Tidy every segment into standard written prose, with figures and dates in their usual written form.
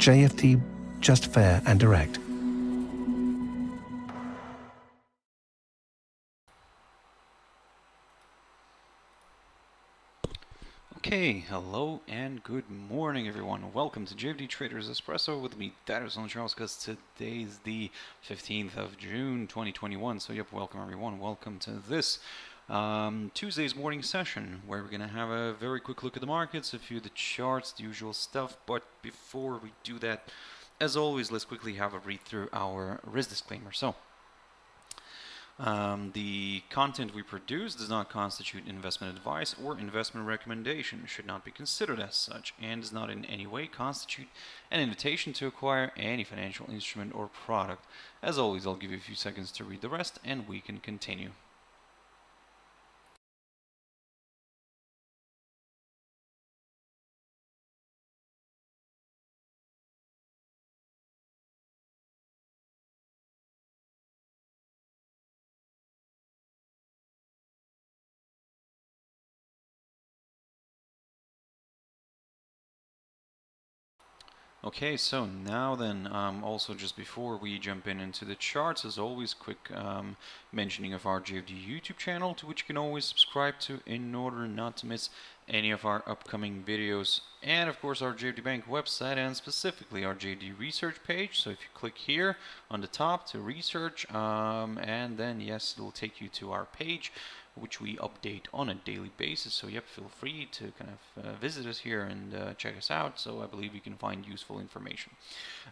JFD, just fair and direct. Okay, hello and good morning everyone. Welcome to JFD Traders Espresso with me, Darius Anucauskas. Today is the 15th of June 2021. So yep, welcome everyone. Welcome to this Tuesday's morning session where we're going to have a very quick look at the markets, a few of the charts, the usual stuff. But before we do that, as always, let's quickly have a read through our risk disclaimer. So the content we produce does not constitute investment advice or investment recommendation, should not be considered as such, and does not in any way constitute an invitation to acquire any financial instrument or product. As always, I'll give you a few seconds to read the rest and we can continue. Okay, so now then, also just before we jump into the charts, as always, quick mentioning of our JFD YouTube channel, to which you can always subscribe to in order not to miss any of our upcoming videos, and of course our JFD Bank website, and specifically our JFD research page. So if you click here on the top to research, and then yes, it will take you to our page, which we update on a daily basis. So yep, feel free to kind of visit us here and check us out. So I believe you can find useful information.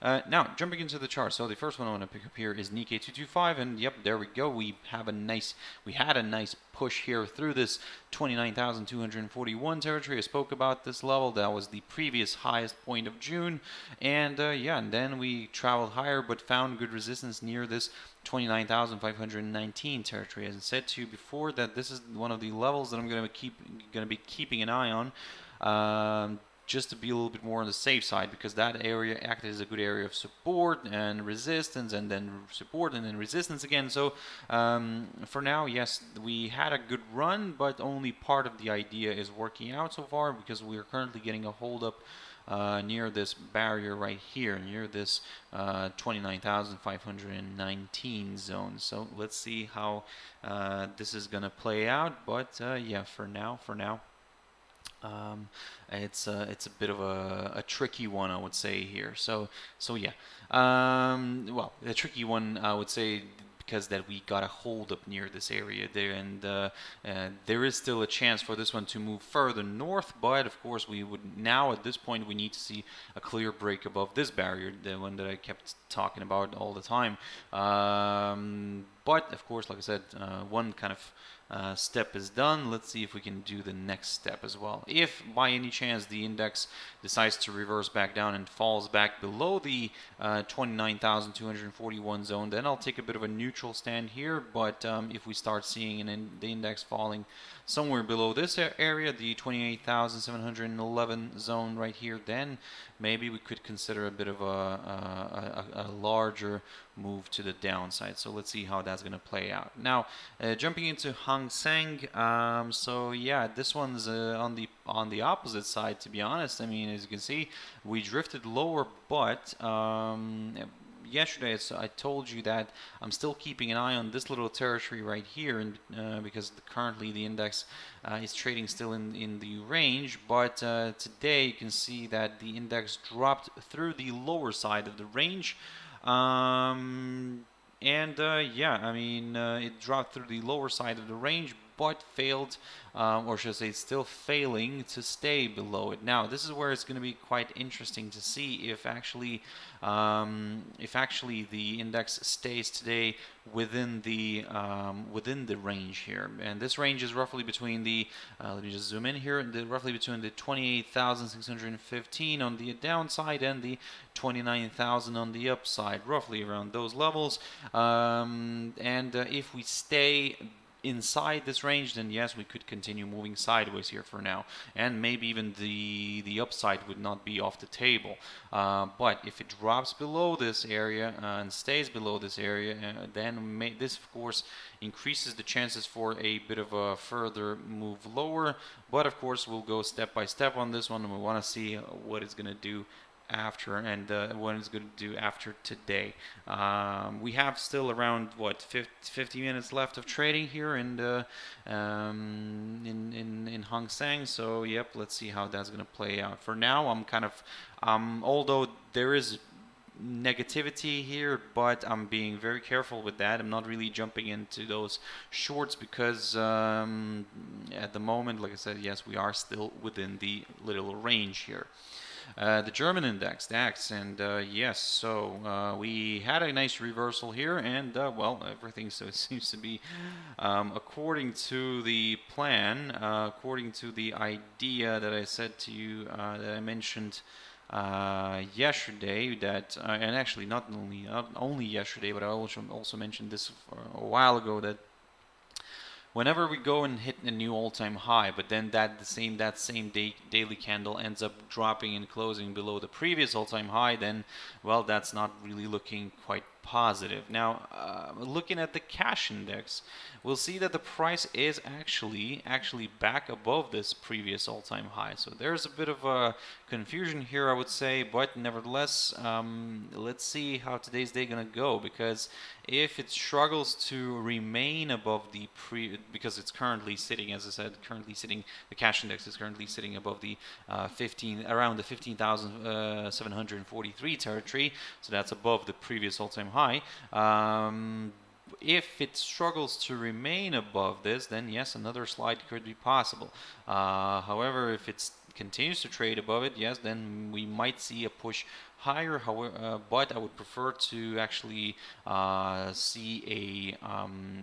Now jumping into the chart. So the first one I want to pick up here is Nikkei 225, and yep, there we go. We had a nice push here through this 29,241 territory. I spoke about this level. That was the previous highest point of June, and yeah, and then we traveled higher but found good resistance near this 29,519 territory. As I said to you before, that this is one of the levels that I'm going to be keeping an eye on, just to be a little bit more on the safe side, because that area acted as a good area of support and resistance, and then support and then resistance again. So for now, yes, we had a good run, but only part of the idea is working out so far, because we are currently getting a hold up near this barrier right here, near this 29,519 zone. So let's see how this is gonna play out. But yeah, for now, it's a bit of a tricky one, I would say here. So yeah, well, a tricky one, I would say, because that we got a hold up near this area there, and there is still a chance for this one to move further north. But of course, we would now at this point we need to see a clear break above this barrier, the one that I kept talking about all the time. But of course, like I said, one kind of step is done. Let's see if we can do the next step as well. If by any chance the index decides to reverse back down and falls back below the 29,241 zone, then I'll take a bit of a neutral stand here. But if we start seeing the index falling somewhere below this area, the 28,711 zone right here, then maybe we could consider a bit of a larger move to the downside. So let's see how that's going to play out. Now jumping into Hang Seng, so yeah, this one's on the opposite side, to be honest. I mean, as you can see, we drifted lower, but yesterday I told you that I'm still keeping an eye on this little territory right here, and because currently the index is trading still in the range. But today you can see that the index dropped through the lower side of the range. Yeah, I mean, it dropped through the lower side of the range, but failed, or should I say, still failing to stay below it. Now, this is where it's going to be quite interesting to see if actually the index stays today within the range here. And this range is roughly between the let me just zoom in here, roughly between the 28,615 on the downside and the 29,000 on the upside, roughly around those levels. If we stay inside this range, then yes, we could continue moving sideways here for now, and maybe even the upside would not be off the table. But if it drops below this area and stays below this area, then this of course increases the chances for a bit of a further move lower. But of course we'll go step by step on this one, and we want to see what it's going to do after, and what it's going to do after today. We have still around what 50 minutes left of trading here in the in Hang Seng. So yep, let's see how that's going to play out. For now, I'm kind of although there is negativity here, but I'm being very careful with that. I'm not really jumping into those shorts because at the moment, like I said, yes, we are still within the little range here. The German index, DAX, and yes, so we had a nice reversal here, and well, everything so it seems to be according to the plan, according to the idea that I said to you, that I mentioned yesterday, that and actually not only yesterday, but I also mentioned this a while ago, that whenever we go and hit a new all-time high, but then that same daily candle ends up dropping and closing below the previous all-time high, then well, that's not really looking quite positive. Now, looking at the cash index, we'll see that the price is actually back above this previous all-time high. So there's a bit of a confusion here, I would say, but nevertheless, let's see how today's day gonna go, because if it struggles to remain above the because it's currently sitting, as I said, the cash index is currently sitting above the around the 15,743 territory, so that's above the previous all-time high. If it struggles to remain above this, then yes, another slide could be possible. However, if it continues to trade above it, yes, then we might see a push higher. However, but I would prefer to actually see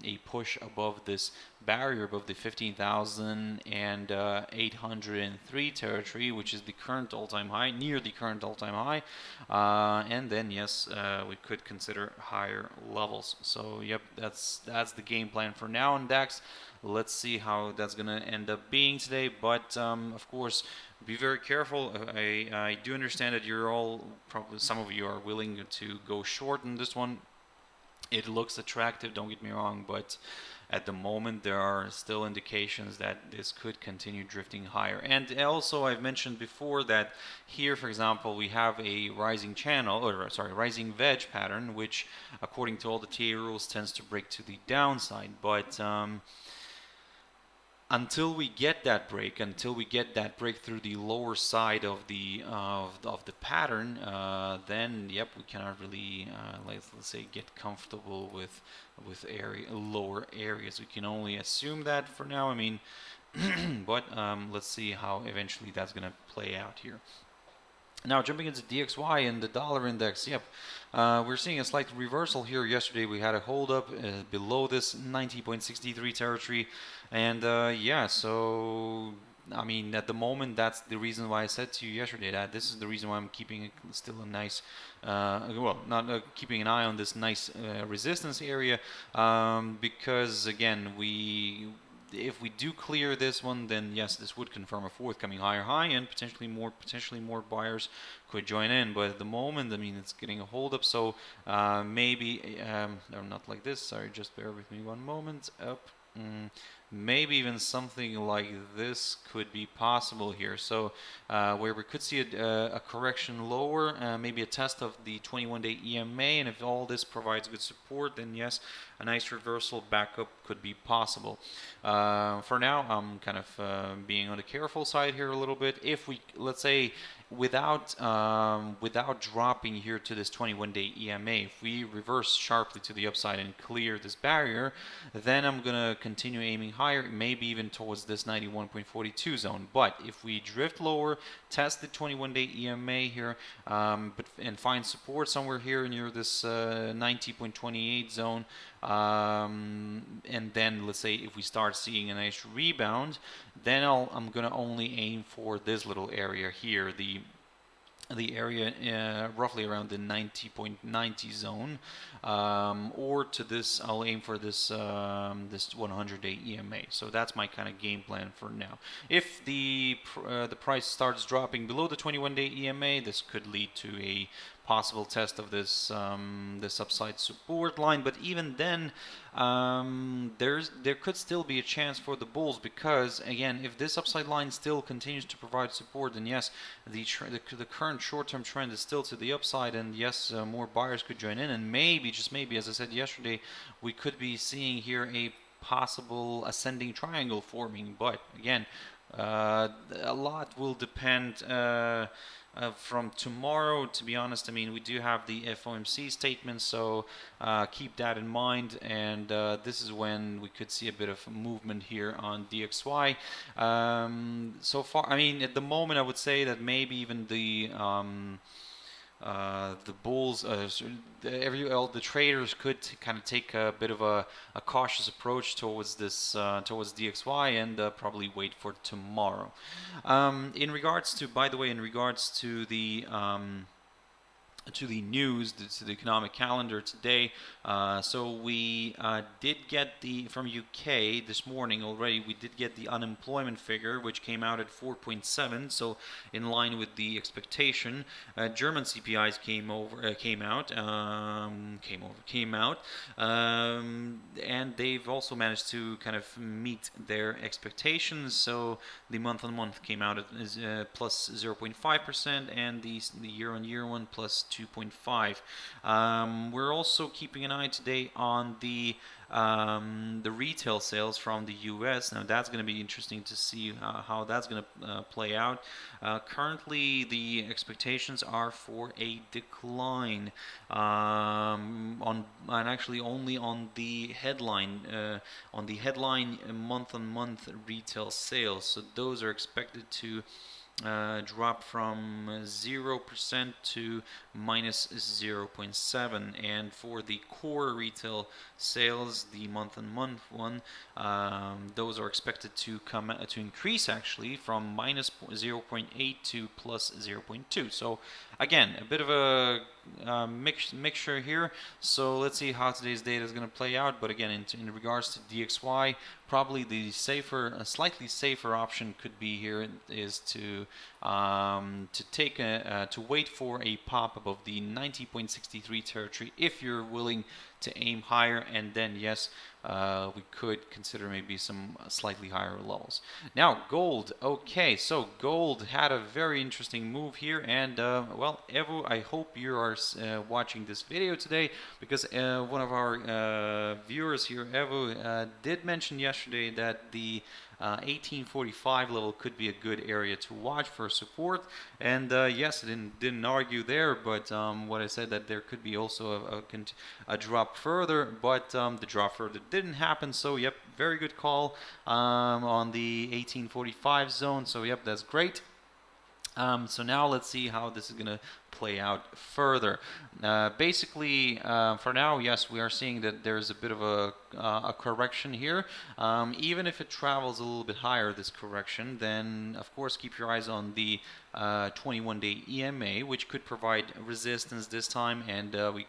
a push above this barrier, above the 15,803 territory, which is the current all-time high, near the current all-time high, and then yes, we could consider higher levels. So yep, that's the game plan for now on DAX. Let's see how that's gonna end up being today, but of course, be very careful. I do understand that you're all, probably some of you are willing to go short in this one. It looks attractive, don't get me wrong, but at the moment there are still indications that this could continue drifting higher. And also, I've mentioned before that here, for example, we have a rising channel, or sorry, rising wedge pattern, which according to all the TA rules tends to break to the downside, but until we get that break, through the lower side of the pattern, then yep, we cannot really let's say get comfortable with lower areas. We can only assume that for now. I mean, but let's see how eventually that's gonna play out here. Now, jumping into DXY and the dollar index, yep, we're seeing a slight reversal here. Yesterday we had a hold up below this 90.63 territory, and yeah, so I mean, at the moment, that's the reason why I said to you yesterday that this is the reason why I'm keeping still a nice, well, not keeping an eye on this nice resistance area, because again, if we do clear this one, then yes, this would confirm a forthcoming higher high, and potentially more buyers could join in. But at the moment, I mean, it's getting a hold up, so maybe or not like this. Sorry, just bear with me one moment. Up. Maybe even something like this could be possible here. So where we could see a correction lower, maybe a test of the 21-day EMA, and if all this provides good support, then yes, a nice reversal back up could be possible. For now, I'm kind of being on the careful side here a little bit. If we, let's say, without dropping here to this 21-day EMA, if we reverse sharply to the upside and clear this barrier, then I'm gonna continue aiming higher, maybe even towards this 91.42 zone. But if we drift lower, test the 21-day EMA here, and find support somewhere here near this 90.28 zone, and then let's say if we start seeing a nice rebound, then I'm gonna only aim for this little area here, the area roughly around the 90.90 zone, or to this, I'll aim for this this 100-day EMA. So that's my kind of game plan for now. If the price starts dropping below the 21-day EMA, this could lead to a possible test of this this upside support line. But even then, there could still be a chance for the bulls, because again, if this upside line still continues to provide support, then yes, the current short-term trend is still to the upside, and yes, more buyers could join in, and maybe, just maybe, as I said yesterday, we could be seeing here a possible ascending triangle forming. But again, a lot will depend from tomorrow, to be honest. I mean, we do have the FOMC statement, so keep that in mind, and this is when we could see a bit of movement here on DXY. So far, I mean, at the moment, I would say that maybe even the bulls, all the traders could kind of take a bit of a cautious approach towards this, towards DXY, and probably wait for tomorrow. In regards to, by the way, in regards to the news, to the economic calendar today. So we did get from UK this morning already, we did get the unemployment figure, which came out at 4.7, so in line with the expectation. German CPIs came out, and they've also managed to kind of meet their expectations. So the month-on-month came out at plus 0.5%, and the year-on-year one plus 2.5. We're also keeping an eye today on the retail sales from the US. Now that's going to be interesting to see how that's going to play out. Currently, the expectations are for a decline and actually only on the headline month-on-month retail sales. So those are expected to drop from 0% to minus 0.7, and for the core retail sales, the month-on-month one, those are expected to increase actually from minus 0.8 to plus 0.2. So again, a bit of a mixture here. So let's see how today's data is going to play out. But again, in regards to DXY, probably the slightly safer option could be here is to wait for a pop above the 90.63 territory if you're willing to aim higher, and then yes, we could consider maybe some slightly higher levels. Now gold. Okay, so gold had a very interesting move here, and well, Evo, I hope you are watching this video today, because one of our viewers here, Evo, did mention yesterday that the 1845 level could be a good area to watch for support, and yes, I didn't argue there, but what I said, that there could be also a drop further, but the drop further didn't happen. So yep, very good call on the 1845 zone. So yep, that's great. So now let's see how this is going to play out further. Basically, for now, yes, we are seeing that there's a bit of a correction here. Even if it travels a little bit higher, this correction, then of course keep your eyes on the 21-day EMA, which could provide resistance this time, and we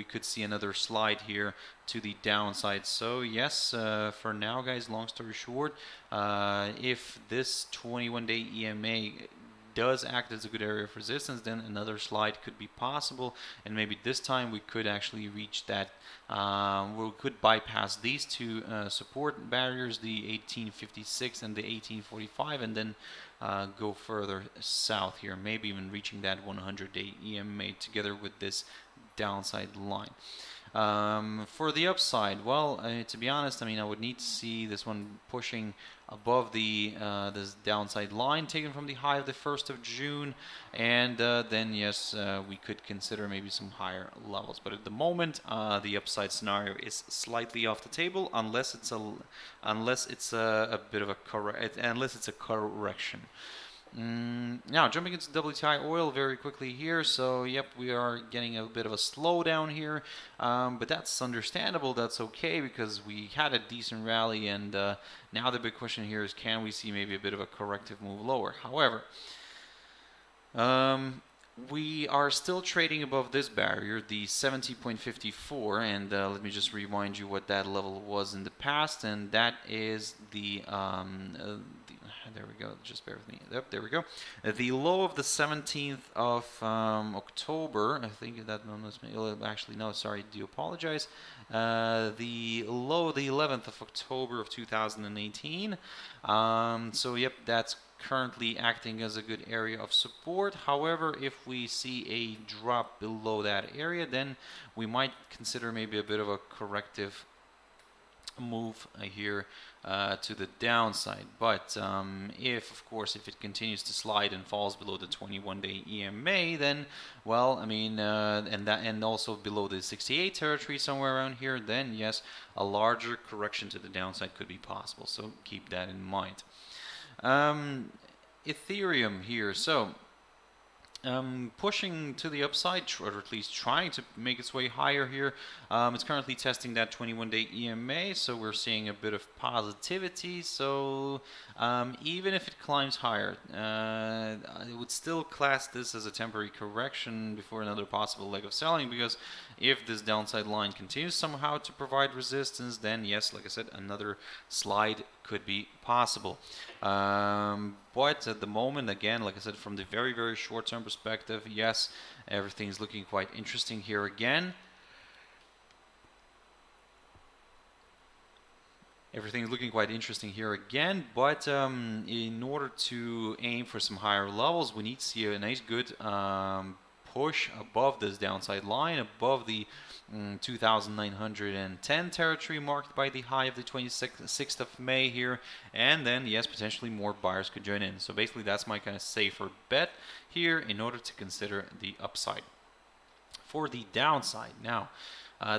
could see another slide here to the downside. So yes, for now, guys, long story short, if this 21-day EMA does act as a good area of resistance, then another slide could be possible, and maybe this time we could actually reach that, we could bypass these two support barriers, the 1856 and the 1845, and then go further south here, maybe even reaching that 100-day EMA together with this downside line. For the upside, well, to be honest, I mean, I would need to see this one pushing above the this downside line taken from the high of the 1st of June, and then yes, we could consider maybe some higher levels. But at the moment, the upside scenario is slightly off the table, unless it's a bit of a correction. Now jumping into WTI oil very quickly here. So yep, we are getting a bit of a slowdown here, but that's understandable. That's okay, because we had a decent rally, and now the big question here is, can we see maybe a bit of a corrective move lower? However, we are still trading above this barrier, the 70.54, and let me just remind you what that level was in the past, and that is the there we go, just bear with me. Yep, there we go. The low of the 17th of October, I think that one was, actually, no, sorry, I do apologize. The low, the 11th of October of 2018. So, yep, that's currently acting as a good area of support. However, if we see a drop below that area, then we might consider maybe a bit of a corrective move here to the downside. But if, of course, if it continues to slide and falls below the 21-day EMA, then, well, I mean, and also below the 68 territory somewhere around here, then yes, a larger correction to the downside could be possible. So keep that in mind. Ethereum here, so pushing to the upside, or at least trying to make its way higher here. It's currently testing that 21-day EMA, so we're seeing a bit of positivity. So even if it climbs higher, I would still class this as a temporary correction before another possible leg of selling, because if this downside line continues somehow to provide resistance, then yes, like I said, another slide could be possible. But at the moment, again, like I said, from the very, very short-term perspective, yes, everything's looking quite interesting here again. Everything's looking quite interesting here again, but in order to aim for some higher levels, we need to see a nice, good push above this downside line, above the 2,910 territory marked by the high of the 26th of May here, and then yes, potentially more buyers could join in. So basically that's my kind of safer bet here in order to consider the upside. For the downside now,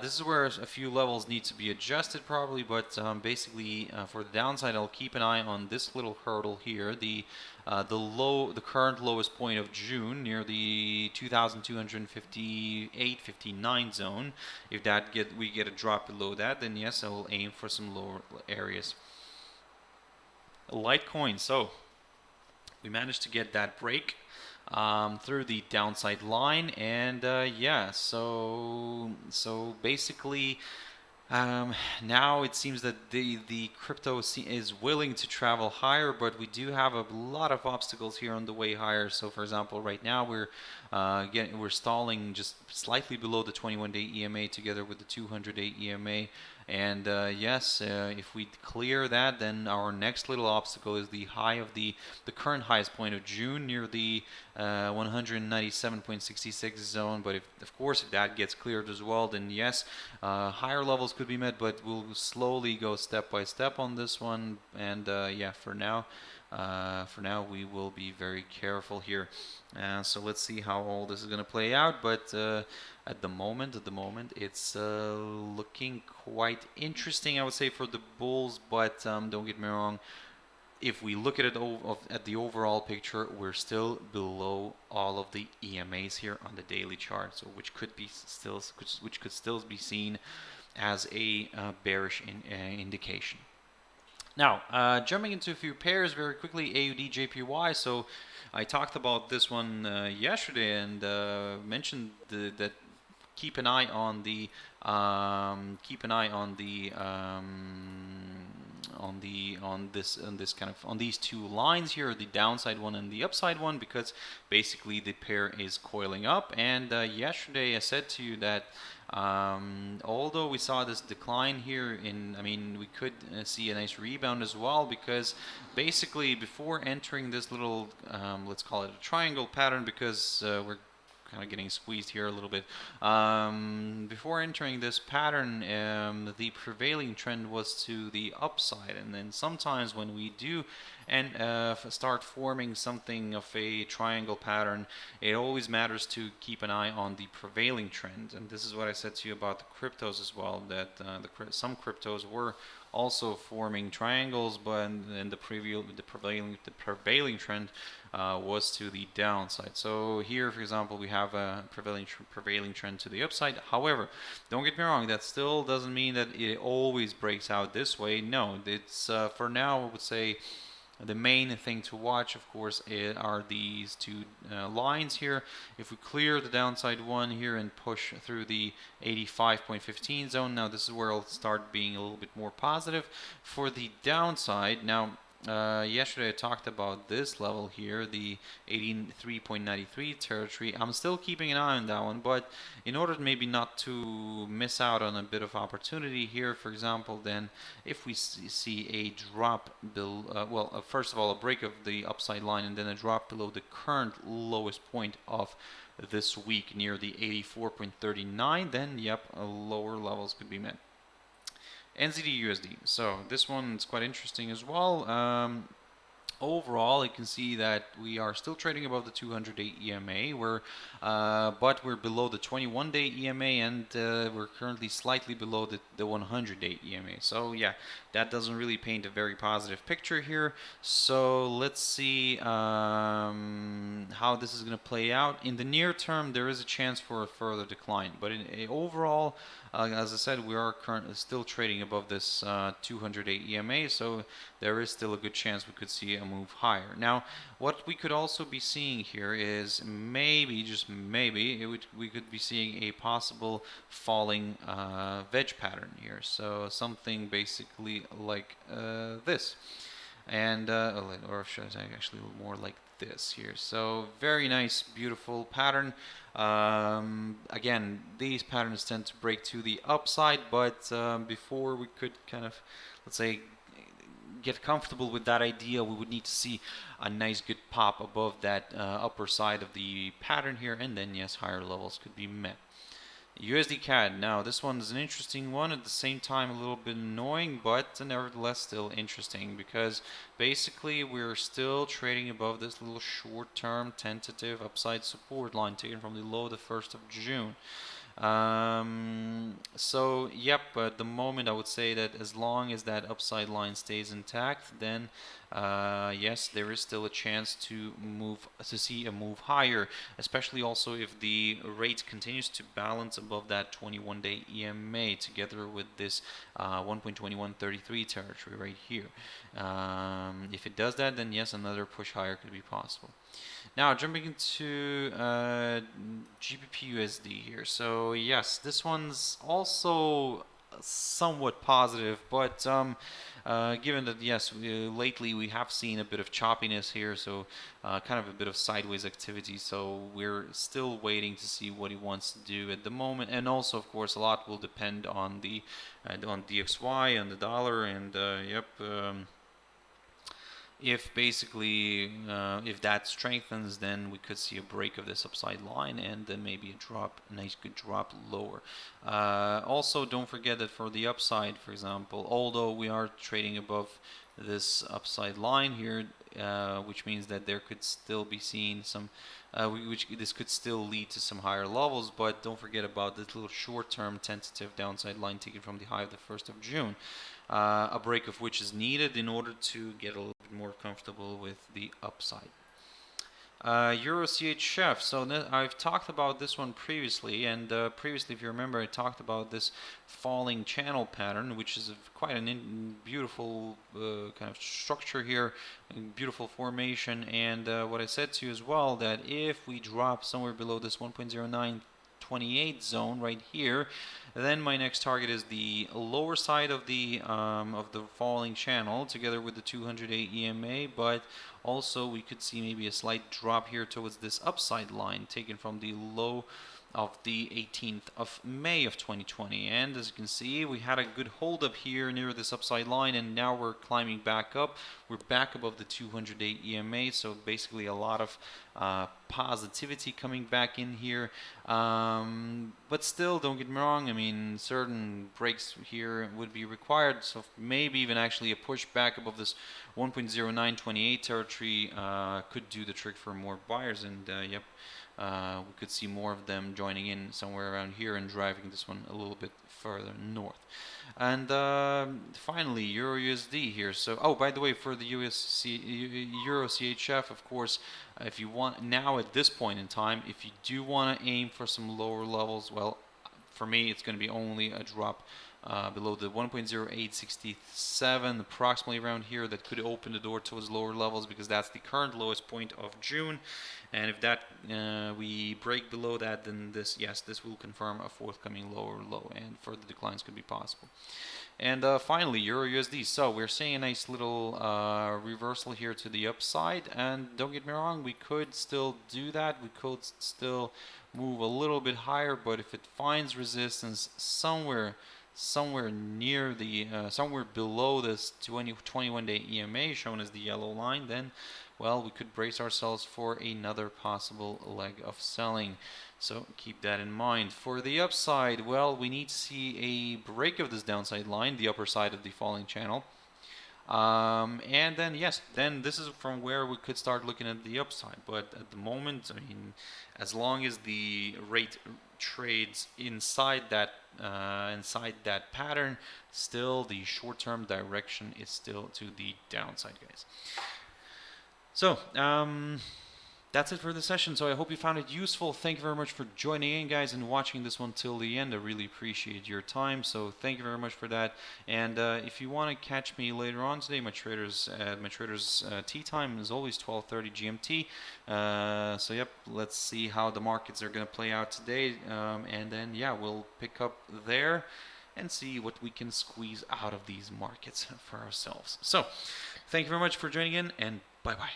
this is where a few levels need to be adjusted probably, but basically for the downside, I'll keep an eye on this little hurdle here, the current lowest point of June near the 2,258.59 zone. If we get a drop below that, then yes, I will aim for some lower areas. Litecoin, so we managed to get that break through the downside line, and yeah, so basically now it seems that the crypto is willing to travel higher, but we do have a lot of obstacles here on the way higher. So for example, right now we're stalling just slightly below the 21-day EMA together with the 200-day EMA. And yes, if we clear that, then our next little obstacle is the high of the current highest point of June near the 197.66 zone. But of course, if that gets cleared as well, then yes, higher levels could be met, but we'll slowly go step by step on this one. And yeah, for now we will be very careful here. So let's see how all this is going to play out. But at the moment, it's looking quite interesting, I would say, for the bulls. But don't get me wrong, if we look at it at the overall picture, we're still below all of the EMAs here on the daily chart, so which could still be seen as a bearish indication. Now, jumping into a few pairs very quickly, Aud Jpy. So I talked about this one yesterday and mentioned that keep an eye on these two lines here, the downside one and the upside one, because basically the pair is coiling up. And yesterday I said to you that although we saw this decline here, we could see a nice rebound as well, because basically before entering this little let's call it a triangle pattern, because we're kind of getting squeezed here a little bit. Before entering this pattern, the prevailing trend was to the upside, and then sometimes when we do start forming something of a triangle pattern, it always matters to keep an eye on the prevailing trend. And this is what I said to you about the cryptos as well, that some cryptos were also forming triangles, but the prevailing trend was to the downside. So here, for example, we have a prevailing trend to the upside. However, don't get me wrong, that still doesn't mean that it always breaks out this way. No, it's for now, I would say the main thing to watch, of course, are these two lines here. If we clear the downside one here and push through the 85.15 zone, now this is where I'll start being a little bit more positive. For the downside, now yesterday I talked about this level here, the 83.93 territory. I'm still keeping an eye on that one, but in order maybe not to miss out on a bit of opportunity here, for example, then if we see a drop below, first of all, a break of the upside line and then a drop below the current lowest point of this week near the 84.39, then yep, lower levels could be met. NZD USD. So this one is quite interesting as well. Overall, you can see that we are still trading above the 200-day EMA, but we're below the 21-day EMA, and we're currently slightly below the 100-day EMA. So yeah, that doesn't really paint a very positive picture here. So let's see how this is going to play out. In the near term, there is a chance for a further decline, but overall, as I said, we are currently still trading above this 200-day EMA, so there is still a good chance we could see a move higher. Now, what we could also be seeing here is maybe, just maybe, we could be seeing a possible falling wedge pattern here. So something basically like this, and or should I say actually more like this here. So very nice, beautiful pattern. Again, these patterns tend to break to the upside, but before we could kind of, let's say, get comfortable with that idea, we would need to see a nice good pop above that upper side of the pattern here, and then yes, higher levels could be met. USD Cad. Now this one is an interesting one, at the same time a little bit annoying, but nevertheless still interesting, because basically we're still trading above this little short-term tentative upside support line taken from the low the 1st of June. So yep, at the moment I would say that as long as that upside line stays intact, then yes, there is still a chance to see a move higher, especially also if the rate continues to balance above that 21-day EMA together with this 1.2133 territory right here. If it does that, then yes, another push higher could be possible. Now jumping into Gpp Usd here. So yes, this one's also somewhat positive, but given that yes, lately we have seen a bit of choppiness here, so kind of a bit of sideways activity, so we're still waiting to see what he wants to do at the moment. And also, of course, a lot will depend on the on DXY, on the dollar, and yep. If basically, if that strengthens, then we could see a break of this upside line, and then maybe a drop, a nice good drop lower. Also, don't forget that for the upside, for example, although we are trading above this upside line here, which means that there could still be seen some, this could still lead to some higher levels, but don't forget about this little short-term tentative downside line taken from the high of the 1st of June. A break of which is needed in order to get a little bit more comfortable with the upside. EURUSD. So I've talked about this one previously, and previously, if you remember, I talked about this falling channel pattern, which is quite a beautiful kind of structure here, beautiful formation. And what I said to you as well, that if we drop somewhere below this 1.0928 zone right here, then my next target is the lower side of the falling channel together with the 200-day EMA, but also we could see maybe a slight drop here towards this upside line taken from the low of the 18th of May of 2020. And as you can see, we had a good hold up here near this upside line, and now we're climbing back up. We're back above the 200-day EMA, so basically a lot of positivity coming back in here. But still, don't get me wrong, I mean, certain breaks here would be required, so maybe even actually a push back above this 1.0928 territory could do the trick for more buyers, and yep. We could see more of them joining in somewhere around here and driving this one a little bit further north. And finally, EURUSD here. So, oh, by the way, for the EURUCHF, of course, if you want now at this point in time, if you do want to aim for some lower levels, well, for me, it's going to be only a drop below the 1.0867, approximately around here. That could open the door towards lower levels because that's the current lowest point of June. And if that we break below that, then this will confirm a forthcoming lower low, and further declines could be possible. And finally, EURUSD. So we're seeing a nice little reversal here to the upside, and don't get me wrong, we could still do that. We could still move a little bit higher, but if it finds resistance somewhere near the somewhere below this 21-day EMA shown as the yellow line, then well, we could brace ourselves for another possible leg of selling. So keep that in mind. For the upside, well, we need to see a break of this downside line, the upper side of the falling channel. And then, yes, then this is from where we could start looking at the upside. But at the moment, I mean, as long as the rate trades inside that pattern, still the short-term direction is still to the downside, guys. So, that's it for the session. So I hope you found it useful. Thank you very much for joining in, guys, and watching this one till the end. I really appreciate your time. So thank you very much for that. And if you want to catch me later on today, my traders tea time is always 12:30 GMT. So yep, let's see how the markets are going to play out today, and then yeah, we'll pick up there and see what we can squeeze out of these markets for ourselves. So thank you very much for joining in, and bye bye.